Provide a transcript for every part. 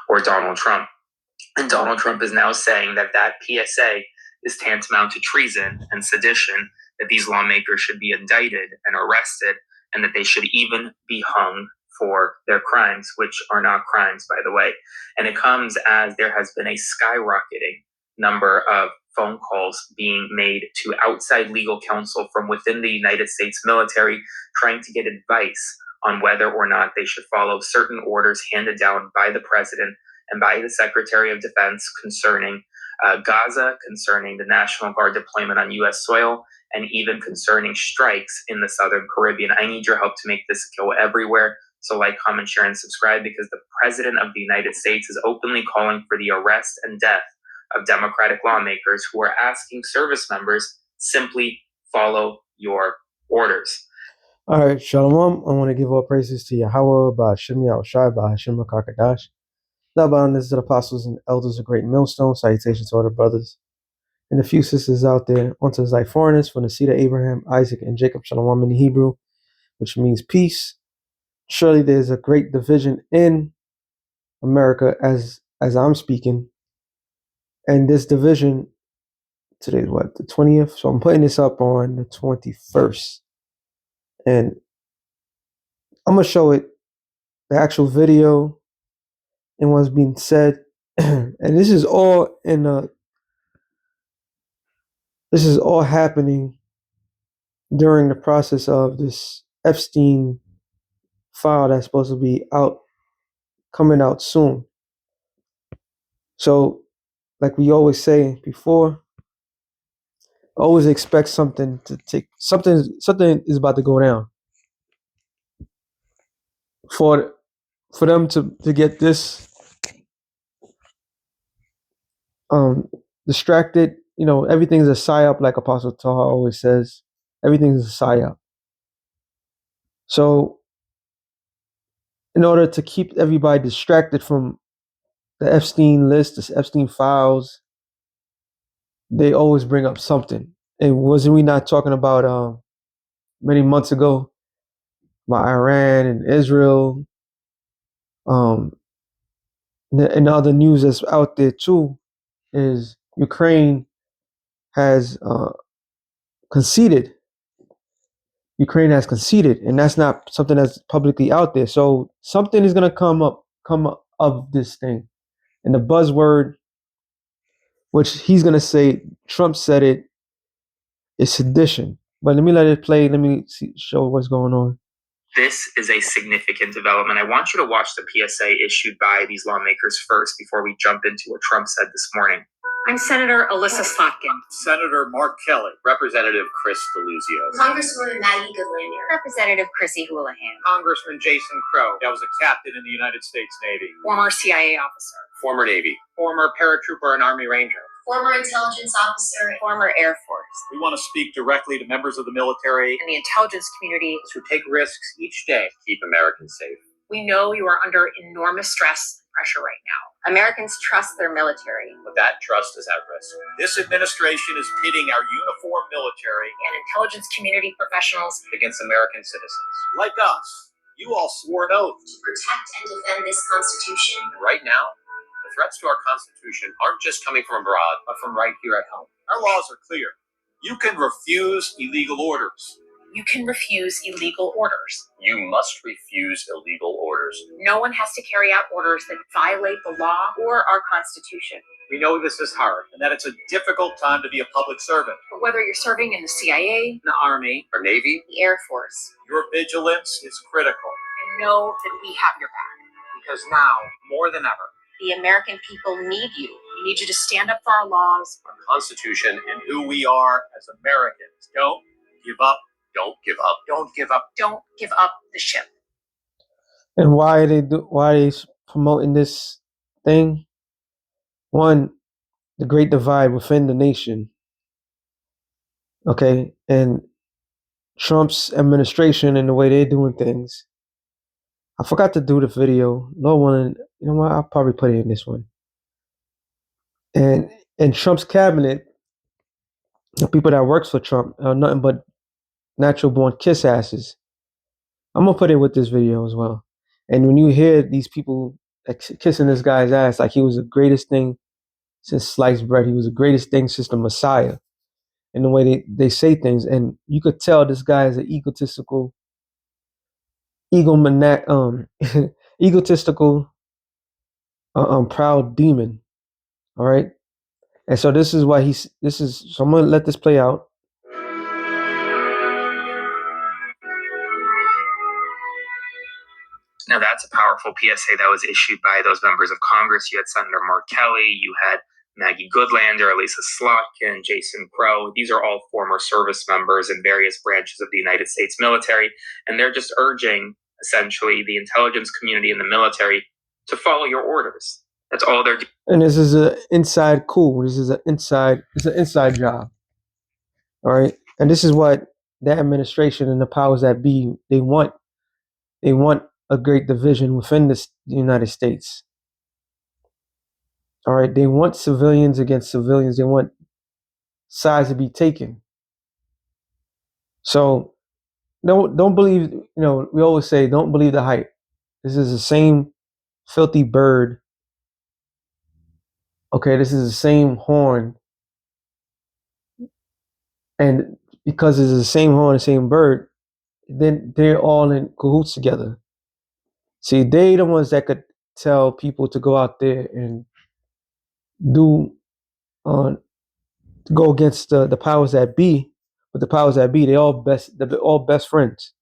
or Donald Trump. And Donald Trump is now saying that that PSA is tantamount to treason and sedition, that these lawmakers should be indicted and arrested, and that they should even be hung for their crimes, which are not crimes, by the way. And it comes as there has been a skyrocketing number of phone calls being made to outside legal counsel from within the United States military, trying to get advice on whether or not they should follow certain orders handed down by the president and by the Secretary of Defense concerning Gaza, concerning the National Guard deployment on U.S. soil, and even concerning strikes in the Southern Caribbean. I need your help to make this go everywhere. So like, comment, share, and subscribe, because the President of the United States is openly calling for the arrest and death of Democratic lawmakers who are asking service members simply follow your orders. All right, Shalom. I want to give all praises to Yahweh, Ba'Hashem Yahushai, Ba'Hashem HaKakadash. This is the apostles and elders of Great Millstone. Salutations to all the brothers and a few sisters out there. Unto thy foreigners from the seed of Abraham, Isaac, and Jacob, Shalom in the Hebrew, which means peace. Surely there's a great division in America as I'm speaking. And this division, today's what, the 20th? So I'm putting this up on the 21st. And I'm going to show it, the actual video, and what's being said. And this is all happening during the process of this Epstein file that's supposed to be coming out soon. So, like we always say before, always expect something is about to go down. For them to get this distracted, everything's a psyop, like Apostle Taha always says. Everything's a psyop. So, in order to keep everybody distracted from the Epstein list, the Epstein files, they always bring up something. And wasn't we not talking about many months ago about Iran and Israel? And the other news that's out there too is Ukraine has conceded. Ukraine has conceded, and that's not something that's publicly out there. So something is gonna come up of this thing. And the buzzword, which he's gonna say, Trump said it, is sedition. But let me let it play. Let me show what's going on. This is a significant development. I want you to watch the PSA issued by these lawmakers first before we jump into what Trump said this morning. I'm Senator Alyssa Slotkin. Senator Mark Kelly. Representative Chris DeLuzio. Congresswoman Maggie Goodlander. Representative Chrissy Houlihan. Congressman Jason Crow. I was a captain in the United States Navy. Former CIA officer. Former Navy. Former paratrooper and Army Ranger. Former intelligence officer. Former Air Force. We want to speak directly to members of the military and the intelligence community who take risks each day to keep Americans safe. We know you are under enormous stress and pressure right now. Americans trust their military, but that trust is at risk. This administration is pitting our uniformed military and intelligence community professionals against American citizens. Like us, you all swore an oath to protect and defend this Constitution. And right now, the threats to our Constitution aren't just coming from abroad, but from right here at home. Our laws are clear. You can refuse illegal orders. You can refuse illegal orders. You must refuse illegal orders. No one has to carry out orders that violate the law or our Constitution. We know this is hard and that it's a difficult time to be a public servant. But whether you're serving in the CIA, the Army, or Navy, the Air Force, your vigilance is critical. And know that we have your back. Because now, more than ever, the American people need you. We need you to stand up for our laws, our Constitution, and who we are as Americans. Don't give up. Don't give up. Don't give up. Don't give up the ship. And why are they promoting this thing? One, the great divide within the nation. Okay, and Trump's administration and the way they're doing things. I forgot to do the video. No one, you know what? I'll probably put it in this one. And Trump's cabinet, the people that works for Trump are nothing but natural born kiss asses. I'm gonna put it with this video as well. And when you hear these people kissing this guy's ass like he was the greatest thing since sliced bread. He was the greatest thing since the Messiah. In the way they say things, and you could tell this guy is an egotistical, egotistical, proud demon. All right, and so this is why he's. This is. So I'm gonna let this play out. Now, that's a powerful PSA that was issued by those members of Congress. You had Senator Mark Kelly, you had Maggie Goodlander, Elisa Slotkin, Jason Crow. These are all former service members in various branches of the United States military, and they're just urging, essentially, the intelligence community and the military to follow your orders. That's all they're doing. And this is an inside coup. This is it's an inside job. All right, and this is what the administration and the powers that be they want. They want a great division within the United States. All right, they want civilians against civilians. They want sides to be taken. So don't believe. We always say don't believe the hype. This is the same filthy bird. Okay, this is the same horn, and because it's the same horn, the same bird, then they're all in cahoots together. See, they the ones that could tell people to go out there and do go against the powers that be. But the powers that be, they're all best friends,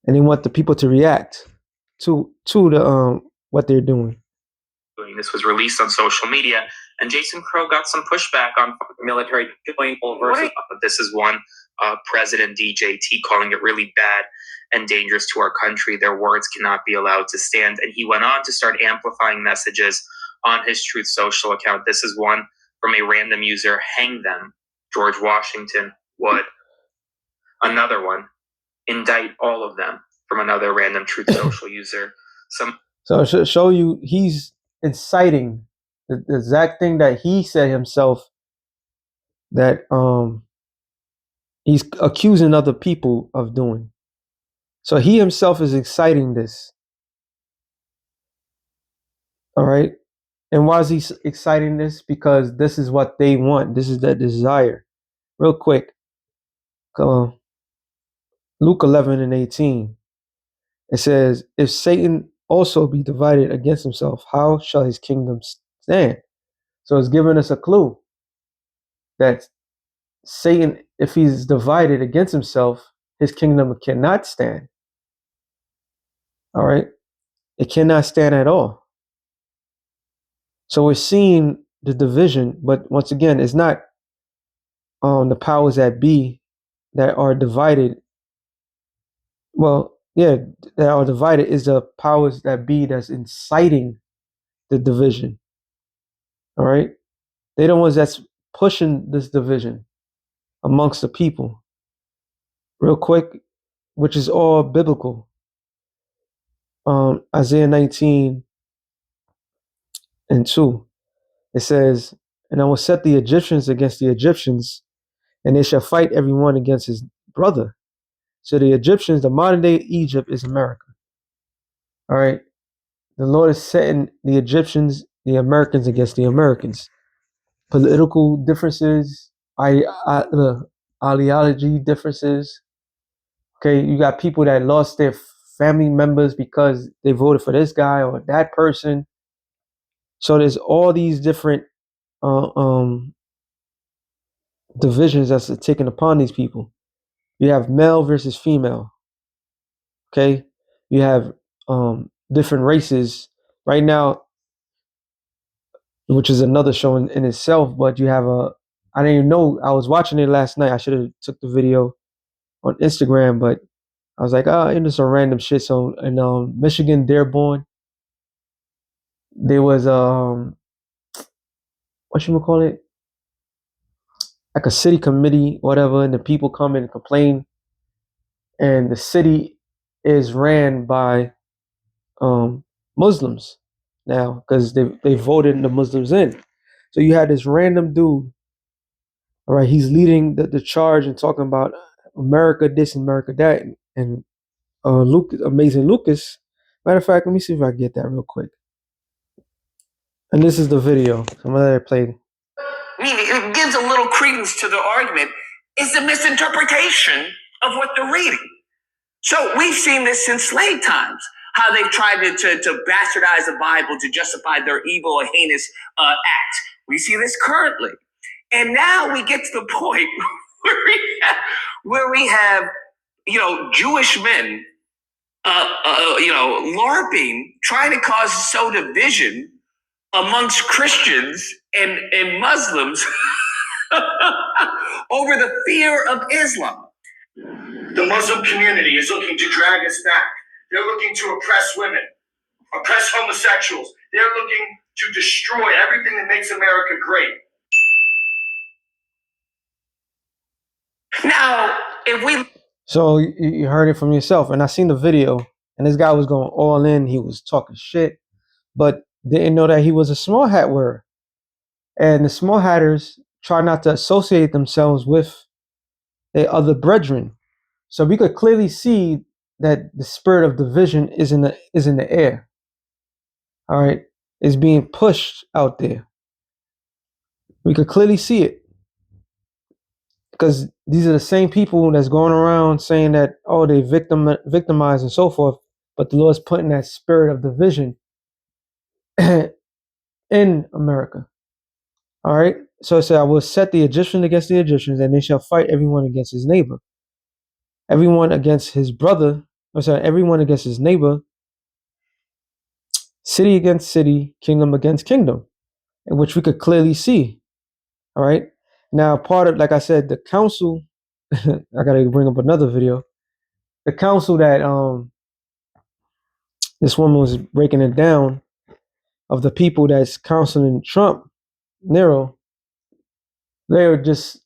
and they want the people to react to the what they're doing. This was released on social media, and Jason Crow got some pushback on military joint versus. This is one President DJT calling it really bad and dangerous to our country. Their words cannot be allowed to stand. And he went on to start amplifying messages on his Truth Social account. This is one from a random user, hang them, George Washington would. Another one, indict all of them, from another random Truth Social user. So to show you, he's inciting the exact thing that he said himself, that he's accusing other people of doing. So he himself is exciting this. All right. And why is he exciting this? Because this is what they want. This is their desire. Real quick. Luke 11:18. It says, if Satan also be divided against himself, how shall his kingdom stand? So it's giving us a clue that Satan, if he's divided against himself, his kingdom cannot stand. All right. It cannot stand at all. So we're seeing the division, but once again, it's not the powers that be that are divided. Well, yeah, that are divided is the powers that be that's inciting the division. All right. They're the ones that's pushing this division amongst the people. Real quick, which is all biblical. Isaiah 19:2. It says, and I will set the Egyptians against the Egyptians, and they shall fight every one against his brother. So the Egyptians, the modern day Egypt is America. All right. The Lord is setting the Egyptians, the Americans against the Americans. Political differences, ideology differences. Okay, you got people that lost their family members because they voted for this guy or that person. So there's all these different divisions that's taken upon these people. You have male versus female. Okay, you have different races right now, which is another show in itself. But you have I didn't even know, I was watching it last night. I should have took the video on Instagram, but I was like, into some random shit. So in Michigan, Dearborn, there was what you call it, like a city committee, whatever, and the people come and complain, and the city is ran by Muslims now because they voted the Muslims in. So you had this random dude. All right, he's leading the charge and talking about America this, America that, and Amazing Lucas. Matter of fact, let me see if I can get that real quick. And this is the video. I'm gonna let it play. I mean, it gives a little credence to the argument. It's a misinterpretation of what they're reading. So we've seen this since slave times, how they've tried to bastardize the Bible to justify their evil or heinous acts. We see this currently. And now we get to the point where we have Jewish men, LARPing, trying to cause so division amongst Christians and Muslims over the fear of Islam. The Muslim community is looking to drag us back. They're looking to oppress women, oppress homosexuals. They're looking to destroy everything that makes America great. Now, if we... So you heard it from yourself, and I seen the video, and this guy was going all in. He was talking shit, but didn't know that he was a small hat wearer. And the small hatters try not to associate themselves with their other brethren. So we could clearly see that the spirit of division is in the air. All right, it's being pushed out there. We could clearly see it, because these are the same people that's going around saying that, oh, they victimized and so forth, but the Lord's putting that spirit of division in America. All right, so it said, I will set the Egyptians against the Egyptians, and they shall fight everyone against his neighbor, everyone against his brother, everyone against his neighbor, city against city, kingdom against kingdom, in which we could clearly see. All right, now part of, like I said, the council, I gotta bring up another video. The council that this woman was breaking it down, of the people that's counseling Trump, Nero, they're just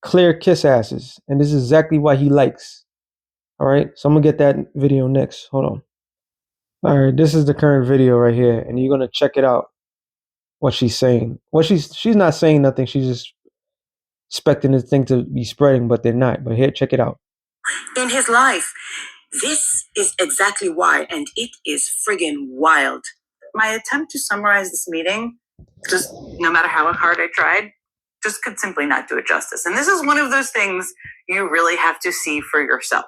clear kiss asses, and this is exactly what he likes. All right, so I'm gonna get that video next. Hold on. All right, this is the current video right here, and you're gonna check it out. What she's saying. What she's not saying nothing. She's just expecting this thing to be spreading, but they're not. But here, check it out. In his life. This is exactly why, and it is friggin' wild. My attempt to summarize this meeting, just no matter how hard I tried, just could simply not do it justice. And this is one of those things you really have to see for yourself.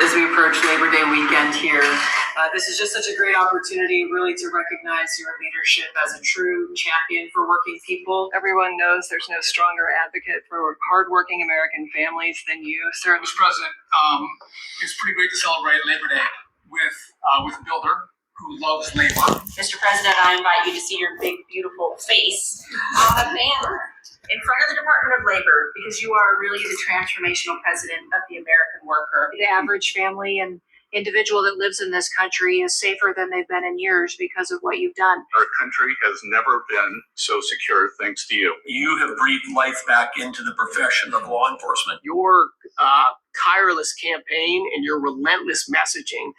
As we approach Labor Day weekend here, this is just such a great opportunity really to recognize your leadership as a true champion for working people. Everyone knows there's no stronger advocate for hardworking American families than you, sir. Mr. President, it's pretty great to celebrate Labor Day with a builder who loves labor. Mr. President, I invite you to see your big, beautiful face on the banner in front of the Department of Labor, because you are really the transformational president of the American worker. The average family and individual that lives in this country is safer than they've been in years because of what you've done. Our country has never been so secure thanks to you. You have breathed life back into the profession of law enforcement. Your tireless campaign and your relentless messaging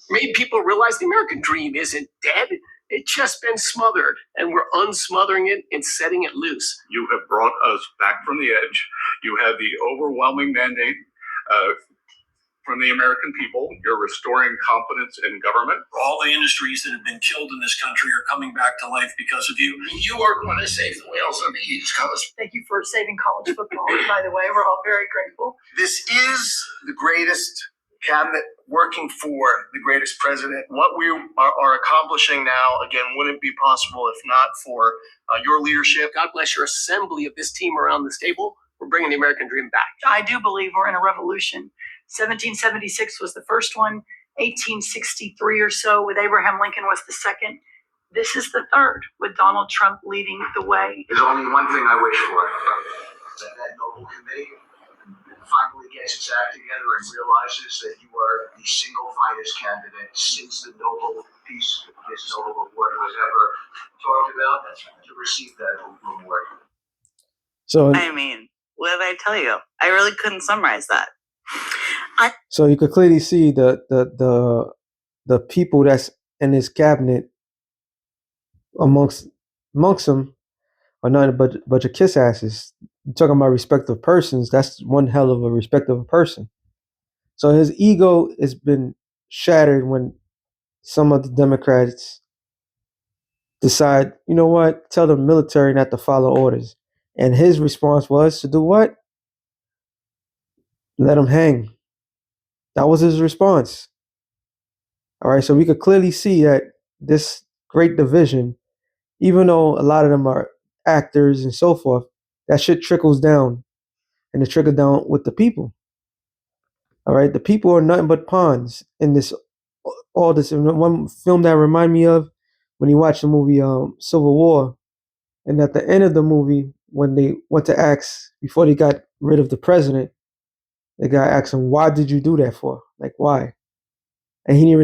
made people realize the American dream isn't dead. It's just been smothered, and we're unsmothering it and setting it loose. You have brought us back from the edge. You have the overwhelming mandate from the American people. You're restoring confidence in government. All the industries that have been killed in this country are coming back to life because of you. You are going to save the whales on the East Coast. Thank you for saving college football, by the way. We're all very grateful. This is the greatest cabinet working for the greatest president. What we are accomplishing now, again, wouldn't be possible if not for your leadership. God bless your assembly of this team around this table. We're bringing the American dream back. I do believe we're in a revolution. 1776 was the first one. 1863 or so with Abraham Lincoln was the second. This is the third, with Donald Trump leading the way. There's only one thing I wish for. That noble committee finally gets its act together and realizes that you are the single finest candidate since the Nobel Peace Nobel Award was ever talked about to receive that award. So I mean, what did I tell you? I really couldn't summarize that. So you could clearly see the people that's in his cabinet amongst them are nothing but a bunch of kiss asses. You're talking about respective persons. That's one hell of a respectable person. So his ego has been shattered when some of the Democrats decide, you know what, tell the military not to follow orders. And his response was to do what? Let them hang. That was his response. All right, so we could clearly see that this great division, even though a lot of them are actors and so forth, that shit trickles down, and it trickles down with the people. All right, the people are nothing but pawns in this. All this. And one film that reminded me of when you watch the movie Civil War, and at the end of the movie, when they went to ask before they got rid of the president, the guy asked him, "Why did you do that for? Like why?" And he didn't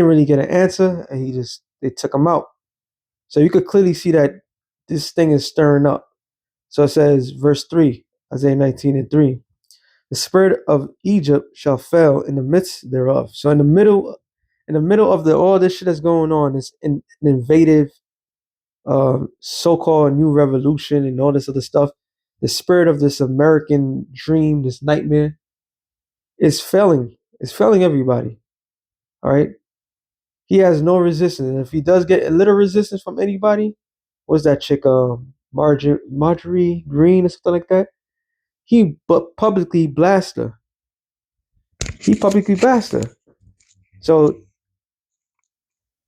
really get an answer, and they took him out. So you could clearly see that this thing is stirring up. So it says, verse 3, Isaiah 19:3. The spirit of Egypt shall fail in the midst thereof. So in the middle of all this shit that's going on, this an invasive so-called new revolution and all this other stuff, the spirit of this American dream, this nightmare, is failing. It's failing everybody. All right. He has no resistance. And if he does get a little resistance from anybody, what's that chick, Marjorie Green or something like that? He but publicly blast her. So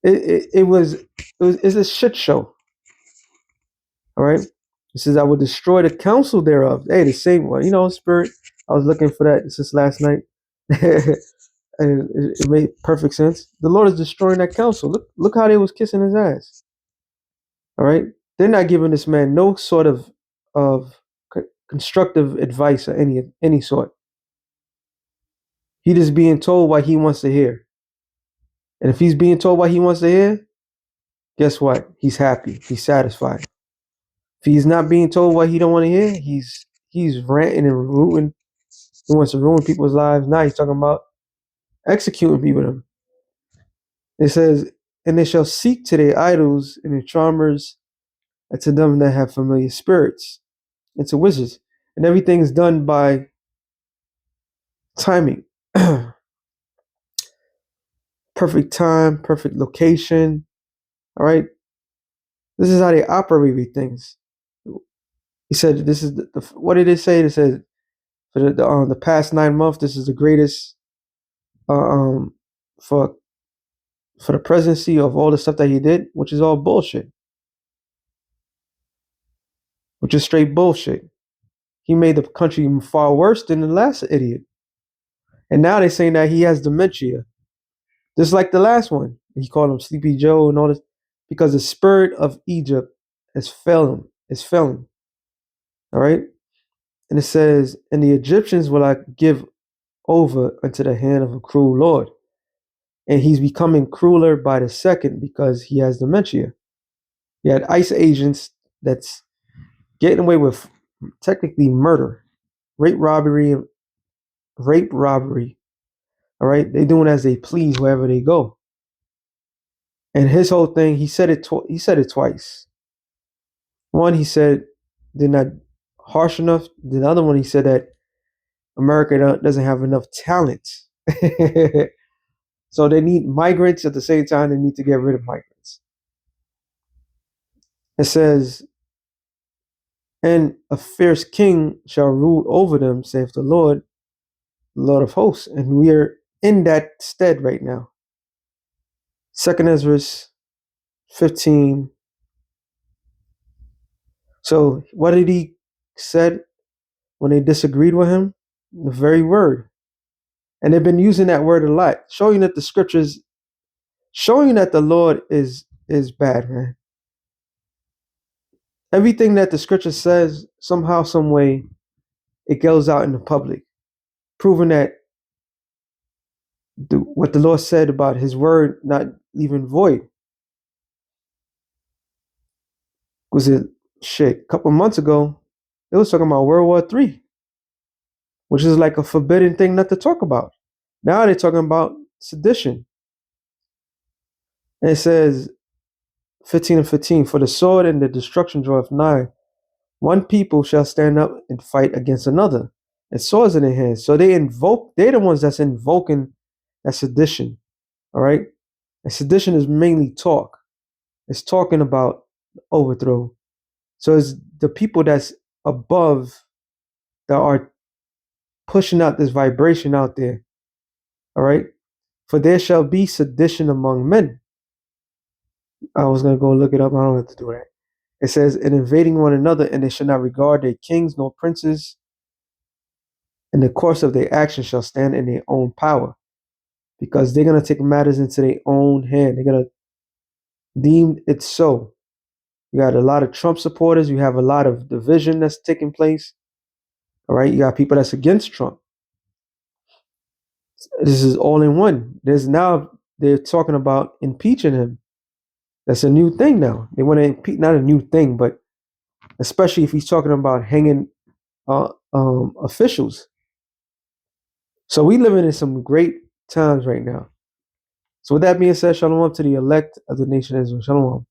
it's a shit show. All right. It says, I will destroy the council thereof. Hey, the same one. Spirit. I was looking for that since last night. And it made perfect sense. The Lord is destroying that council. Look how they was kissing his ass. All right. They're not giving this man no sort of constructive advice or any sort. He just being told what he wants to hear. And if he's being told what he wants to hear, guess what? He's happy. He's satisfied. If he's not being told what he don't want to hear, he's ranting and rooting. He wants to ruin people's lives. Now he's talking about executing people. It says, and they shall seek to their idols and their charmers, and to them that have familiar spirits, and to wizards. And everything is done by timing. Perfect time, perfect location. All right. This is how they operate with things. He said, "This is what did it say?" It said, "For the past 9 months, this is the greatest for the presidency of all the stuff that he did, which is all bullshit, which is straight bullshit. He made the country far worse than the last idiot, and now they're saying that he has dementia, just like the last one. He called him Sleepy Joe and all this because the spirit of Egypt is failing. It's failing. All right." And it says, and the Egyptians will I give over unto the hand of a cruel Lord. And he's becoming crueler by the second because he has dementia. He had ICE agents that's getting away with technically murder, rape, robbery. All right. They doing as they please wherever they go. And his whole thing, he said it twice. One, he said they're not harsh enough. The other one, he said that America doesn't have enough talent. So they need migrants at the same time. They need to get rid of migrants. It says, and a fierce king shall rule over them, saith the Lord of hosts. And we are in that stead right now. 2nd Ezra 15. So what did he said when they disagreed with him? The very word. And they've been using that word a lot, showing that the scriptures, showing that the Lord is bad, man. Everything that the scripture says, somehow, some way, it goes out in the public, proving that what the Lord said about his word not even void. Was it a couple months ago, it was talking about World War III, which is like a forbidden thing not to talk about. Now they're talking about sedition. And it says 15:15, for the sword and the destruction draweth nigh. One people shall stand up and fight against another, and swords in their hands. So they're the ones that's invoking that sedition. All right. And sedition is mainly talk. It's talking about overthrow. So it's the people that's above that are pushing out this vibration out there. All right. For there shall be sedition among men. I was going to go look it up. I don't have to do that. It says, in invading one another, and they shall not regard their kings nor princes. In the course of their actions shall stand in their own power, because they're going to take matters into their own hand. They're going to deem it so. You got a lot of Trump supporters. You have a lot of division that's taking place. All right. You got people that's against Trump. This is all in one. They're talking about impeaching him. That's a new thing now. They want to impeach, not a new thing, but especially if he's talking about hanging officials. So we living in some great times right now. So with that being said, shalom to the elect of the nation of Israel. Shalom.